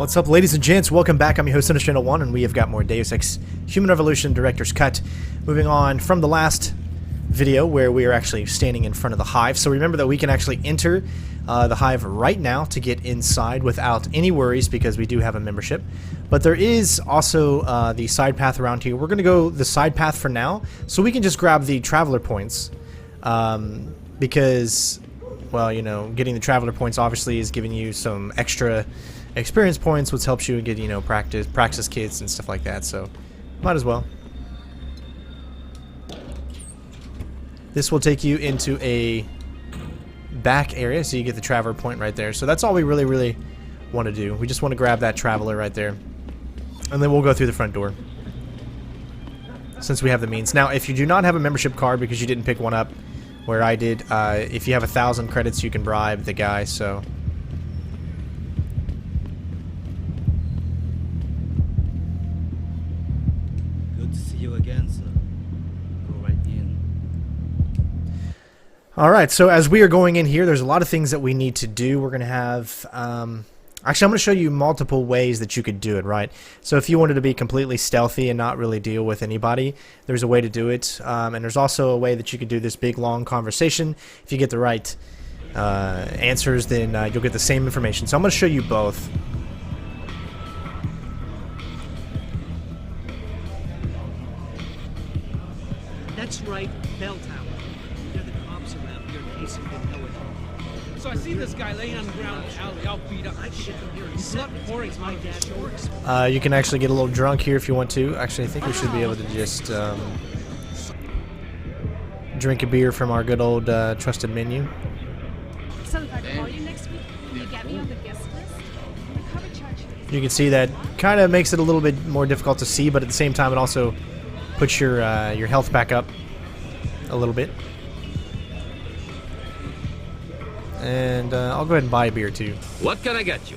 What's up, ladies and gents? Welcome back. I'm your host, Channel 1, and we have got more Deus Ex Human Revolution Director's Cut. Moving on from the last video where we are actually standing in front of the Hive. So remember that we can actually enter the Hive right now to get inside without any worries because we do have a membership. But there is also the side path around here. We're going to go the side path for now, so we can just grab the traveler points because, well, you know, getting the traveler points obviously is giving you some extra experience points, which helps you get, you know, practice kits and stuff like that, so might as well. This will take you into a back area, so you get the traveler point right there. So that's all we really want to do. We just want to grab that traveler right there, and then we'll go through the front door since we have the means. Now, if you do not have a membership card because you didn't pick one up where I did, if you have 1,000 credits, you can bribe the guy, so... Alright, so as we are going in here, there's a lot of things that we need to do. We're going to have... actually, I'm going to show you multiple ways that you could do it, right? So if you wanted to be completely stealthy and not really deal with anybody, there's a way to do it. And there's also a way that you could do this big, long conversation. If you get the right answers, then you'll get the same information. So I'm going to show you both. That's right, bell tower. So I see this guy laying on the ground in the alley, all beat up. He's blood pouring my dad's shorts. You can actually get a little drunk here if you want to. Actually, I think we should be able to just drink a beer from our good old trusted menu. So if I call you next week, will you get me on the guest list? The cover charge. You can see that kind of makes it a little bit more difficult to see, but at the same time, it also puts your health back up a little bit. And I'll go ahead and buy a beer too. What can I get you?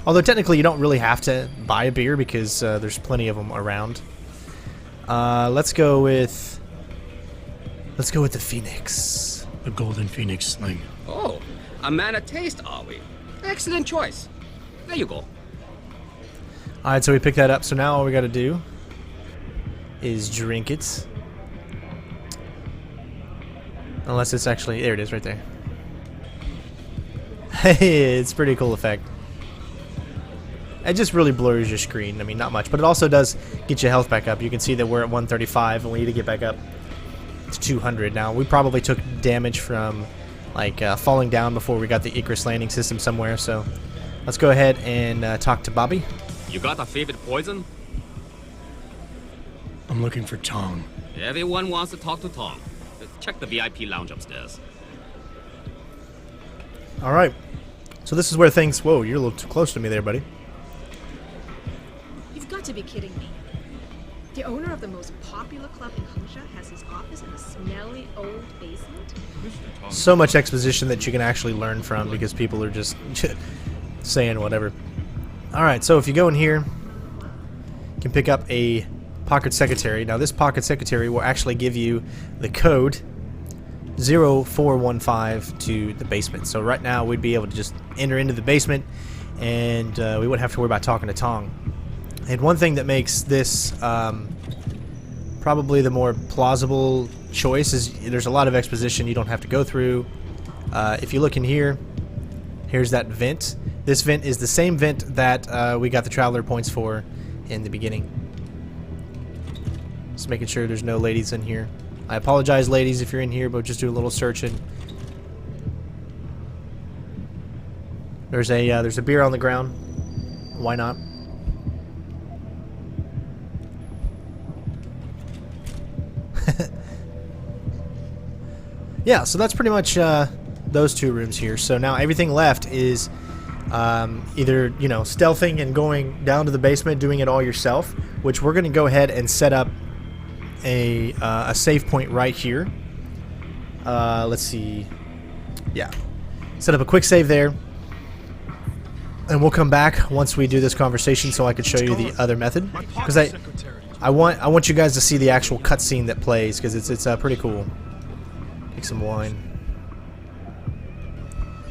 Although technically you don't really have to buy a beer because there's plenty of them around. Let's go with the Phoenix. The Golden Phoenix Sling. Oh, a man of taste, are we? Excellent choice. There you go. Alright, so we picked that up. So now all we got to do is drink it. Unless it's actually... There it is right there. Hey, it's a pretty cool effect. It just really blurs your screen. I mean, not much, but it also does get your health back up. You can see that we're at 135 and we need to get back up to 200. Now, we probably took damage from like falling down before we got the Icarus landing system somewhere, so let's go ahead and talk to Bobby. You got a favorite poison? I'm looking for Tong. Everyone wants to talk to Tom. Check the VIP lounge upstairs. Alright. So this is where things... Whoa, you're a little too close to me there, buddy. You've got to be kidding me. The owner of the most popular club in Hangzhou has his office in a smelly old basement? So much exposition that you can actually learn from because people are just saying whatever. Alright, so if you go in here, you can pick up a pocket secretary. Now this pocket secretary will actually give you the code 0415 to the basement. So right now we'd be able to just enter into the basement and we wouldn't have to worry about talking to Tong. And one thing that makes this probably the more plausible choice is there's a lot of exposition you don't have to go through. If you look in here, here's that vent. This vent is the same vent that we got the traveler points for in the beginning. Just making sure there's no ladies in here. I apologize, ladies, if you're in here, but just do a little searching. There's a beer on the ground. Why not? Yeah, so that's pretty much those two rooms here. So now everything left is either, you know, stealthing and going down to the basement, doing it all yourself, which we're going to go ahead and set up a save point right here. Let's see. Yeah. Set up a quick save there. And we'll come back once we do this conversation so I can show you the other method. Because I want you guys to see the actual cutscene that plays because it's pretty cool. Take some wine.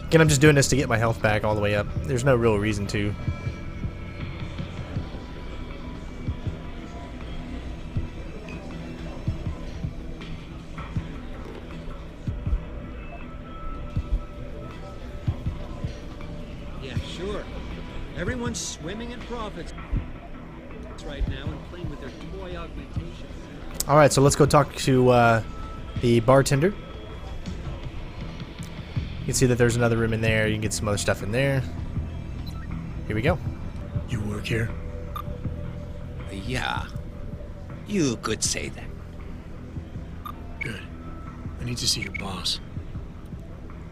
Again, I'm just doing this to get my health back all the way up. There's no real reason to. Everyone's swimming in profits right now and playing with their toy augmentation. All right, so let's go talk to the bartender. You can see that there's another room in there. You can get some other stuff in there. Here we go. You work here? Yeah. You could say that. Good. I need to see your boss.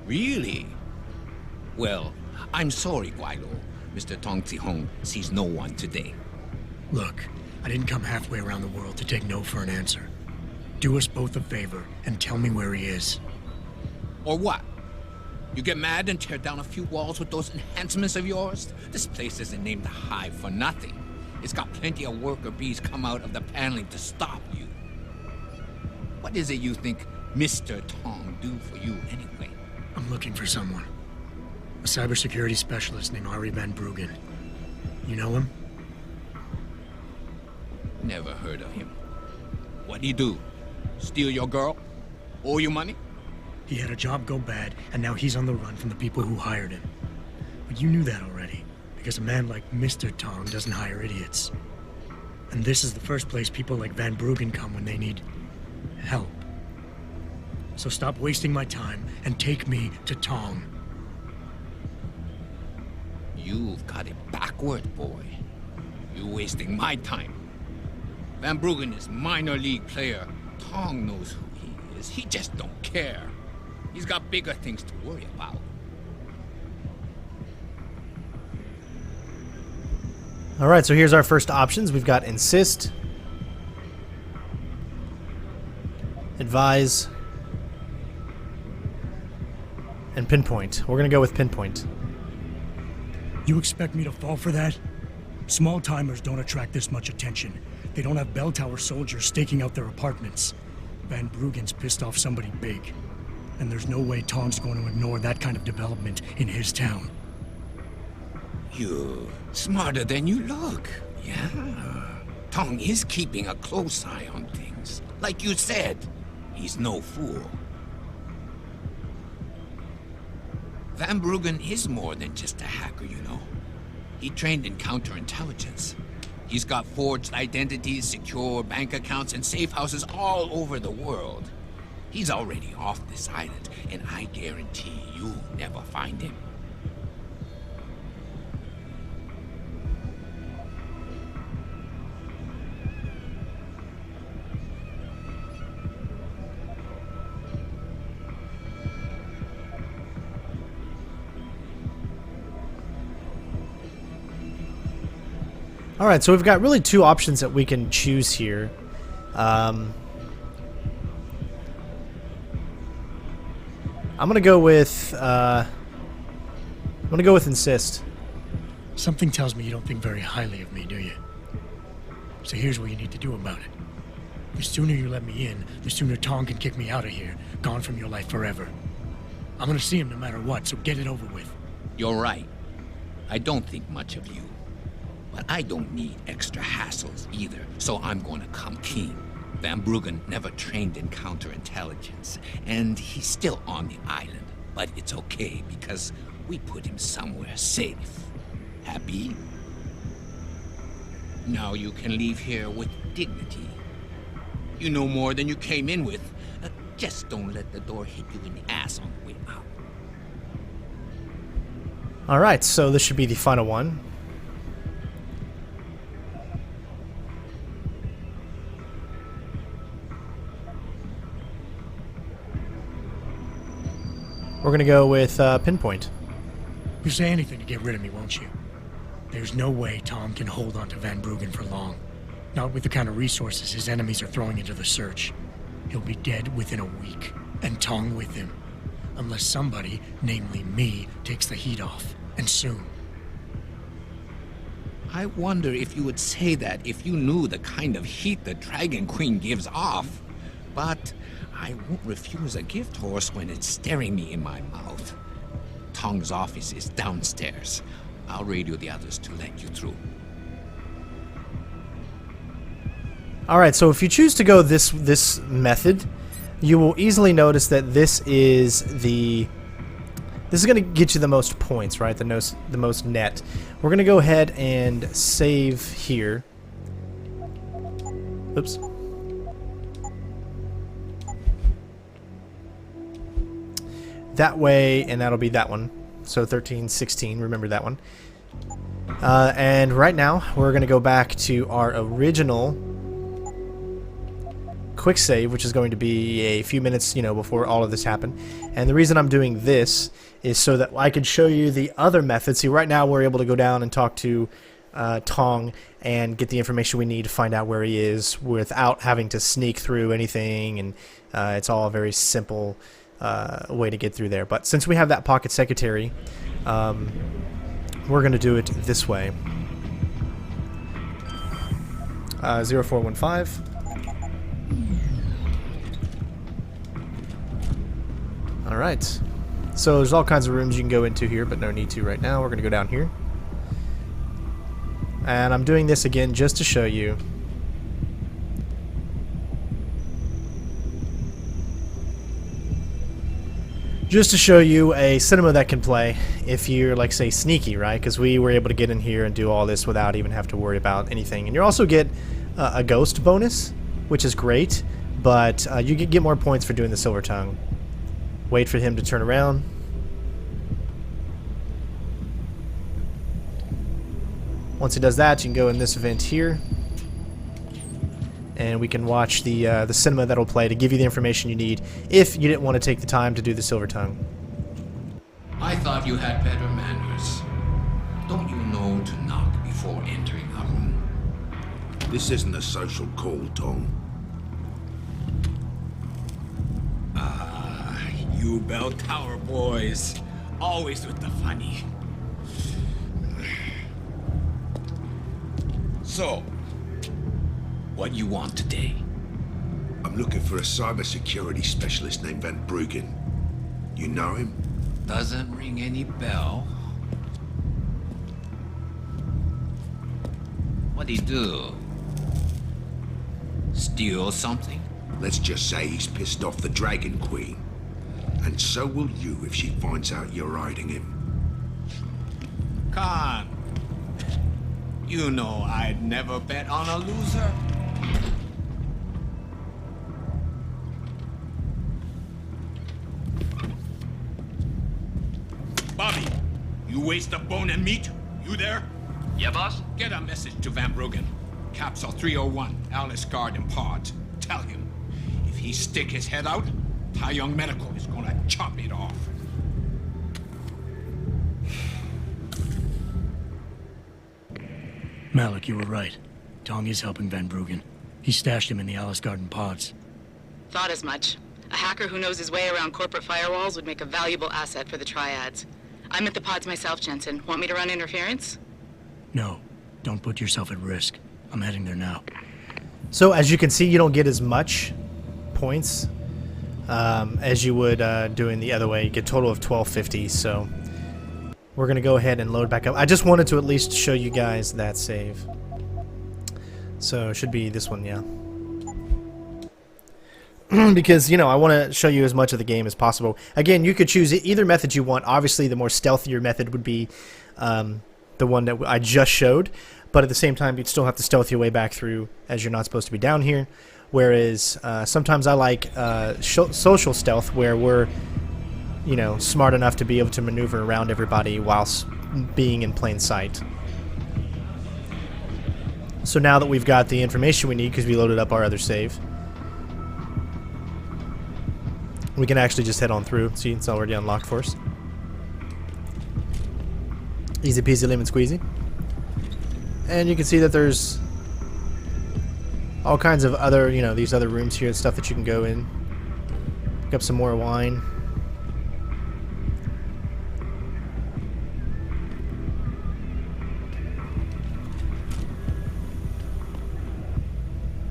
Really? Well, I'm sorry, Guilo. Mr. Tong Zihong sees no one today. Look, I didn't come halfway around the world to take no for an answer. Do us both a favor and tell me where he is. Or what? You get mad and tear down a few walls with those enhancements of yours? This place isn't named the Hive for nothing. It's got plenty of worker bees come out of the paneling to stop you. What is it you think Mr. Tong do for you anyway? I'm looking for someone. A cybersecurity specialist named Ari Van Bruggen. You know him? Never heard of him. What'd he do? Steal your girl? Owe you money? He had a job go bad, and now he's on the run from the people who hired him. But you knew that already, because a man like Mr. Tong doesn't hire idiots. And this is the first place people like Van Bruggen come when they need help. So stop wasting my time and take me to Tong. You've got it backward, boy. You're wasting my time. Van Bruggen is minor league player. Tong knows who he is. He just don't care. He's got bigger things to worry about. All right, so here's our first options. We've got insist, advise, and pinpoint. We're going to go with pinpoint. You expect me to fall for that? Small timers don't attract this much attention. They don't have bell tower soldiers staking out their apartments. Van Bruggen's pissed off somebody big. And there's no way Tong's going to ignore that kind of development in his town. You're smarter than you look. Yeah. Tong is keeping a close eye on things. Like you said, he's no fool. Van Bruggen is more than just a hacker, you know. He trained in counterintelligence. He's got forged identities, secure bank accounts, and safe houses all over the world. He's already off this island, and I guarantee you'll never find him. All right, so we've got really two options that we can choose here. I'm gonna go with insist. Something tells me you don't think very highly of me, do you? So here's what you need to do about it. The sooner you let me in, the sooner Tong can kick me out of here, gone from your life forever. I'm gonna see him no matter what, so get it over with. You're right. I don't think much of you. But I don't need extra hassles either, so I'm gonna come clean. Van Bruggen never trained in counterintelligence, and he's still on the island. But it's okay, because we put him somewhere safe. Happy? Now you can leave here with dignity. You know more than you came in with. Just don't let the door hit you in the ass on the way out. All right, so this should be the final one. We're going to go with pinpoint. You'll say anything to get rid of me, won't you? There's no way Tom can hold on to Van Bruggen for long. Not with the kind of resources his enemies are throwing into the search. He'll be dead within a week, and Tong with him. Unless somebody, namely me, takes the heat off. And soon. I wonder if you would say that if you knew the kind of heat the Dragon Queen gives off. But I won't refuse a gift horse when it's staring me in my mouth. Tong's office is downstairs. I'll radio the others to let you through. All right, so if you choose to go this method, you will easily notice that this is the This is going to get you the most points, right? The most net. We're going to go ahead and save here. Oops. That way, and that'll be that one. So 13, 16, remember that one. And right now, we're going to go back to our original quick save, which is going to be a few minutes, before all of this happened. And the reason I'm doing this is so that I could show you the other methods. See, right now we're able to go down and talk to Tong and get the information we need to find out where he is without having to sneak through anything, and it's all a very simple way to get through there. But since we have that pocket secretary, we're going to do it this way. 0415. Alright. So there's all kinds of rooms you can go into here, but no need to right now. We're going to go down here. And I'm doing this again just to show you. Just to show you a cinema that can play if you're, like, say, sneaky, right? Because we were able to get in here and do all this without even have to worry about anything. And you also get a ghost bonus, which is great, but you get more points for doing the silver tongue. Wait for him to turn around. Once he does that, you can go in this event here, and we can watch the cinema that'll play to give you the information you need if you didn't want to take the time to do the silver tongue. I thought you had better manners. Don't you know to knock before entering a room? This isn't a social call, Tom. You bell tower boys, always with the funny. So, what you want today? I'm looking for a cybersecurity specialist named Van Bruggen. You know him? Doesn't ring any bell. What'd he do? Steal something? Let's just say he's pissed off the Dragon Queen. And so will you if she finds out you're hiding him. Khan, you know I'd never bet on a loser. Bobby, you waste a bone and meat? You there? Yeah, boss? Get a message to Van Bruggen. Capsule 301, Alice Garden Pods. Tell him, if he stick his head out, Tai Young Medical is gonna chop it off. Malik, you were right. Tong is helping Van Bruggen. He stashed him in the Alice Garden pods. Thought as much. A hacker who knows his way around corporate firewalls would make a valuable asset for the Triads. I'm at the pods myself, Jensen. Want me to run interference? No, don't put yourself at risk. I'm heading there now. So as you can see, you don't get as much points as you would doing the other way. You get a total of 1250, so we're going to go ahead and load back up. I just wanted to at least show you guys that save. So it should be this one, yeah. Because, you know, I want to show you as much of the game as possible. Again, you could choose either method you want. Obviously, the more stealthier method would be the one that I just showed. But at the same time, you'd still have to stealth your way back through, as you're not supposed to be down here. Whereas sometimes I like social stealth, where we're, you know, smart enough to be able to maneuver around everybody whilst being in plain sight. So now that we've got the information we need, because we loaded up our other save, we can actually just head on through. See, it's already unlocked for us. Easy peasy lemon squeezy. And you can see that there's all kinds of other, you know, these other rooms here and stuff that you can go in. Pick up some more wine.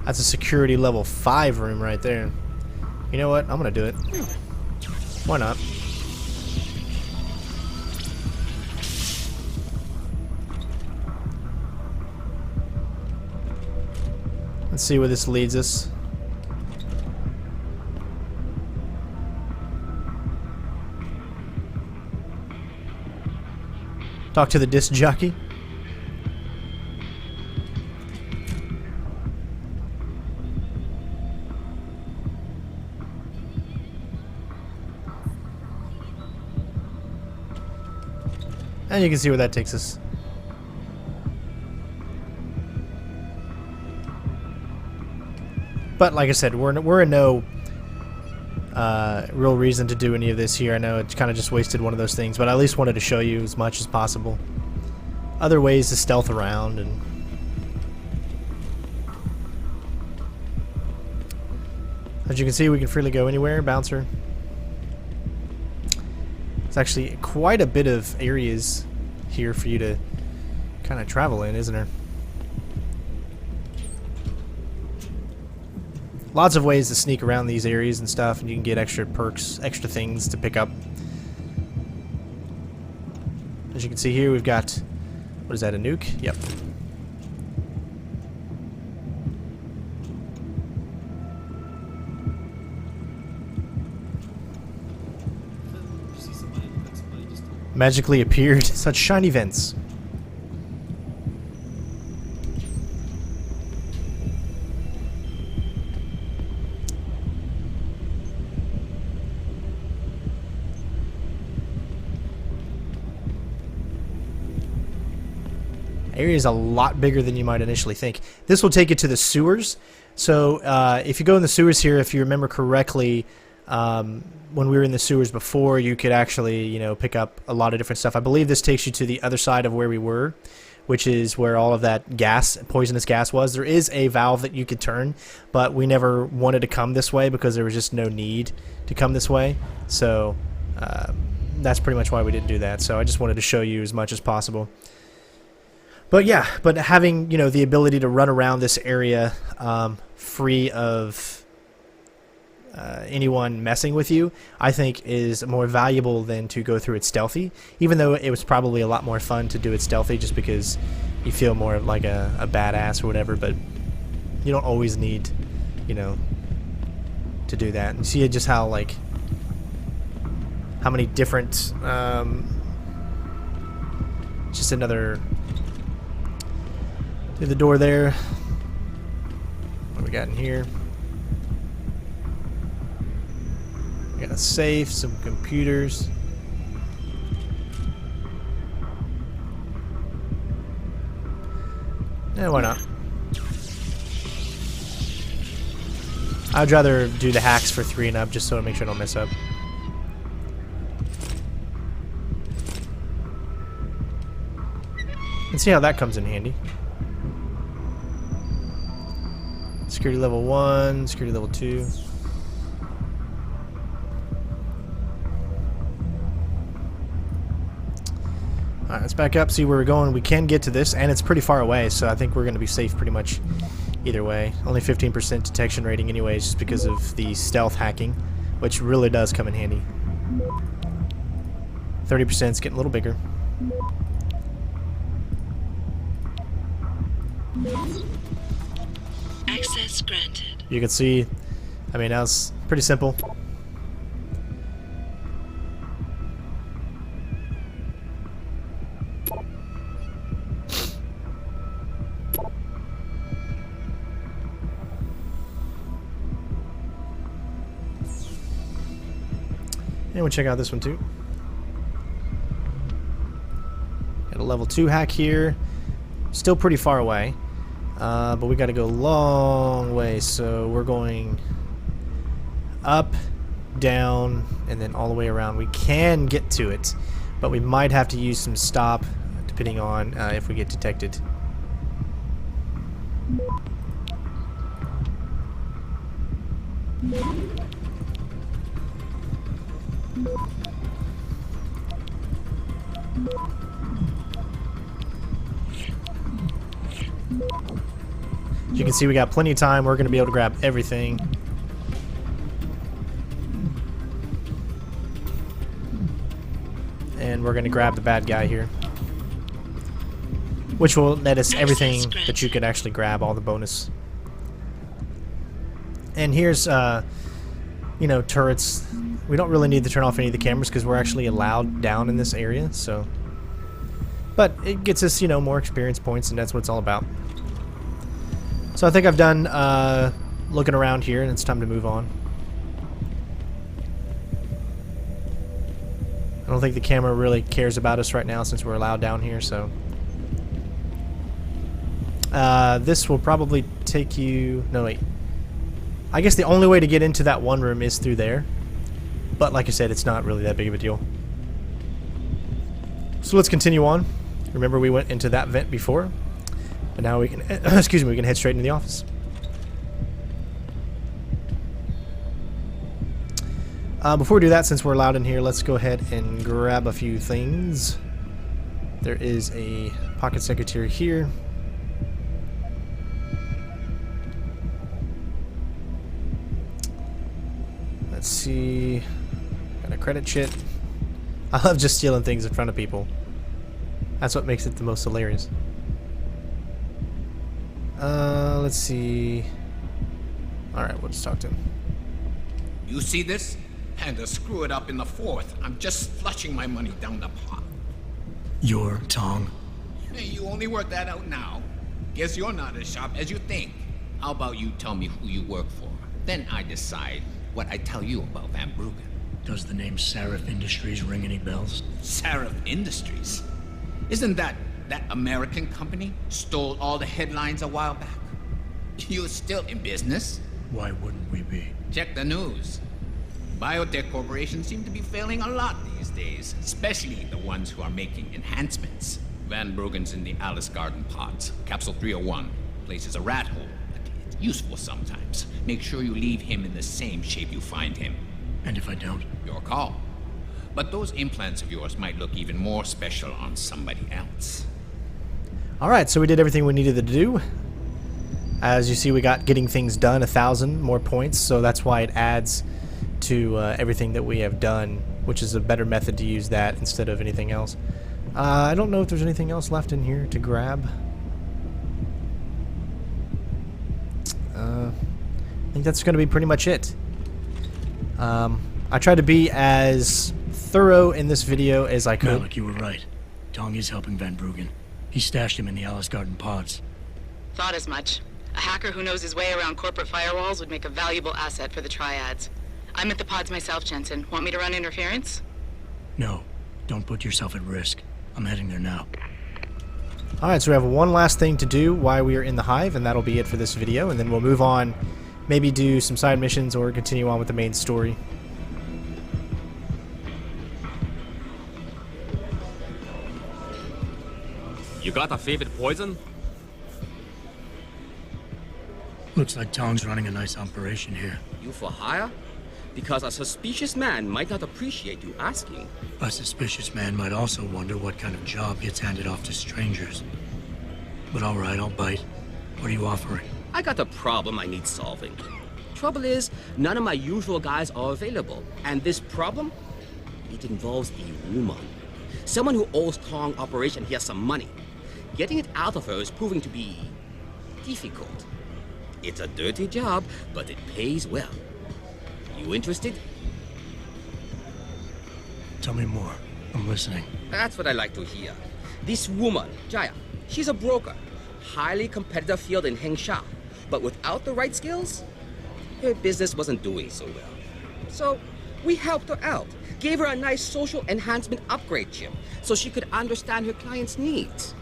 That's a security level 5 room right there. You know what? I'm gonna do it. Why not? Let's see where this leads us. Talk to the disc jockey. And you can see where that takes us. But like I said, we're in no real reason to do any of this here. I know it's kind of just wasted one of those things, but I at least wanted to show you as much as possible. Other ways to stealth around, and as you can see, we can freely go anywhere. Bouncer. It's actually quite a bit of areas here for you to kind of travel in, isn't there? Lots of ways to sneak around these areas and stuff, and you can get extra perks, extra things to pick up. As you can see here, we've got, what is that, a nuke? Yep. Magically appeared such shiny vents. Area is a lot bigger than you might initially think. This will take you to the sewers. So if you go in the sewers here, if you remember correctly, when we were in the sewers before, you could actually, you know, pick up a lot of different stuff. I believe this takes you to the other side of where we were, which is where all of that gas, poisonous gas was. There is a valve that you could turn, but we never wanted to come this way because there was just no need to come this way. So that's pretty much why we didn't do that. So I just wanted to show you as much as possible. But yeah, but having, you know, the ability to run around this area free of anyone messing with you, I think is more valuable than to go through it stealthy, even though it was probably a lot more fun to do it stealthy just because you feel more like a badass or whatever, but you don't always need, you know, to do that. And see just how, like, how many different, just another, through the door there. What do we got in here? We got a safe, some computers. Yeah, why not? I'd rather do the hacks for 3 and up just so to make sure I don't mess up. And see how that comes in handy. Security level 1, security level 2. Alright, let's back up, see where we're going. We can get to this, and it's pretty far away, so I think we're going to be safe pretty much either way. Only 15% detection rating anyways, just because of the stealth hacking, which really does come in handy. 30% is getting a little bigger. Access granted. You can see, I mean, that was pretty simple. And we'll check out this one too. Got a level 2 hack here. Still pretty far away. But we got to go a long way, so we're going up, down, and then all the way around. We can get to it, but we might have to use some stop, depending on if we get detected. As you can see, we got plenty of time. We're going to be able to grab everything. And we're going to grab the bad guy here, which will net us everything that you could actually grab, all the bonus. And here's, you know, turrets. We don't really need to turn off any of the cameras because we're actually allowed down in this area, so But it gets us, you know, more experience points, and that's what it's all about. So I think I've done looking around here, and it's time to move on. I don't think the camera really cares about us right now since we're allowed down here, so... this will probably take you... No, wait. I guess the only way to get into that one room is through there. But like I said, it's not really that big of a deal. So let's continue on. Remember, we went into that vent before. But now we can... excuse me, we can head straight into the office. Before we do that, since we're allowed in here, let's go ahead and grab a few things. There is a pocket secretary here. Let's see. Got a credit chit. I love just stealing things in front of people. That's what makes it the most hilarious. Let's see. Alright, we'll just talk to him. You see this? And to screw it up in the fourth, I'm just flushing my money down the pot. You're Tong. Hey, you only work that out now. Guess you're not as sharp as you think. How about you tell me who you work for? Then I decide what I tell you about Van Bruggen. Does the name Sarif Industries ring any bells? Sarif Industries? Isn't that American company stole all the headlines a while back? You're still in business? Why wouldn't we be? Check the news. Biotech corporations seem to be failing a lot these days, especially the ones who are making enhancements. Van Bruggen's in the Alice Garden pods. Capsule 301. Place is a rat hole, but it's useful sometimes. Make sure you leave him in the same shape you find him. And if I don't? Your call. But those implants of yours might look even more special on somebody else. Alright, so we did everything we needed to do. As you see, we got getting things done, 1,000 more points, so that's why it adds to everything that we have done, which is a better method to use that instead of anything else. I don't know if there's anything else left in here to grab. I think that's going to be pretty much it. I tried to be as thorough in this video as I could. Malik, you were right. Tong is helping Van Bruggen. He stashed him in the Alice Garden pods. Thought as much. A hacker who knows his way around corporate firewalls would make a valuable asset for the triads. I'm at the pods myself, Jensen. Want me to run interference? No, don't put yourself at risk. I'm heading there now. Alright, so we have one last thing to do while we are in the Hive, and that'll be it for this video, and then we'll move on, maybe do some side missions or continue on with the main story. You got a favorite poison? Looks like Tong's running a nice operation here. You for hire? Because a suspicious man might not appreciate you asking. A suspicious man might also wonder what kind of job gets handed off to strangers. But alright, I'll bite. What are you offering? I got a problem I need solving. Trouble is, none of my usual guys are available. And this problem? It involves a woman. Someone who owes Tong Operation here some money. Getting it out of her is proving to be difficult. It's a dirty job, but it pays well. You interested? Tell me more. I'm listening. That's what I like to hear. This woman, Jaya, she's a broker. Highly competitive field in Hengsha. But without the right skills, her business wasn't doing so well. So we helped her out. Gave her a nice social enhancement upgrade chip so she could understand her clients' needs.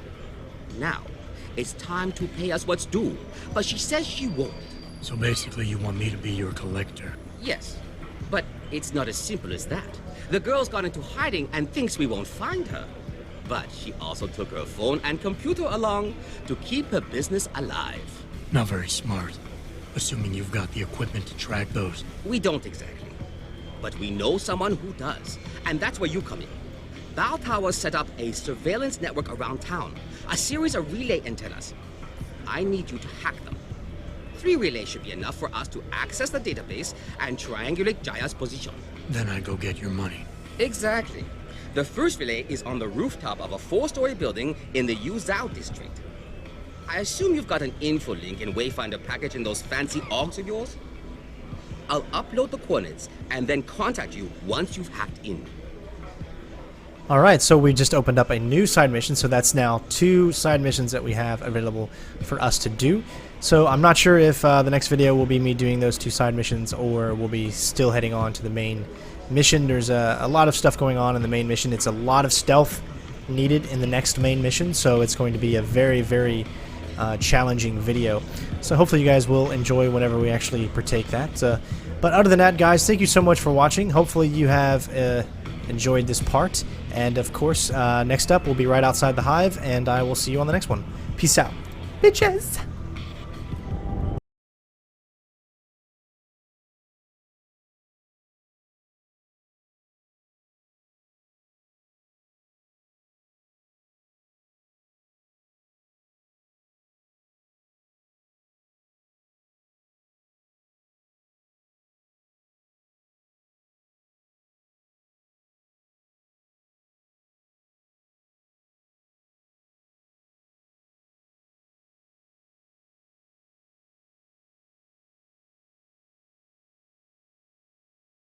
Now, it's time to pay us what's due, but she says she won't. So basically you want me to be your collector? Yes, but it's not as simple as that. The girl's gone into hiding and thinks we won't find her. But she also took her phone and computer along to keep her business alive. Not very smart. Assuming you've got the equipment to track those. We don't exactly. But we know someone who does. And that's where you come in. Bow Tower set up a surveillance network around town. A series of relay antennas. I need you to hack them. 3 relays should be enough for us to access the database and triangulate Jaya's position. Then I go get your money. Exactly. The first relay is on the rooftop of a 4-story building in the Yuzhou district. I assume you've got an info link and Wayfinder package in those fancy orgs of yours? I'll upload the coordinates and then contact you once you've hacked in. Alright, so we just opened up a new side mission, so that's now 2 side missions that we have available for us to do. So I'm not sure if the next video will be me doing those 2 side missions, or we'll be still heading on to the main mission. There's a lot of stuff going on in the main mission. It's a lot of stealth needed in the next main mission, so it's going to be a very, very challenging video. So hopefully you guys will enjoy whenever we actually partake that. But other than that, guys, thank you so much for watching. Hopefully you have enjoyed this part, and of course next up we'll be right outside the Hive, and I will see you on the next one. Peace out, bitches.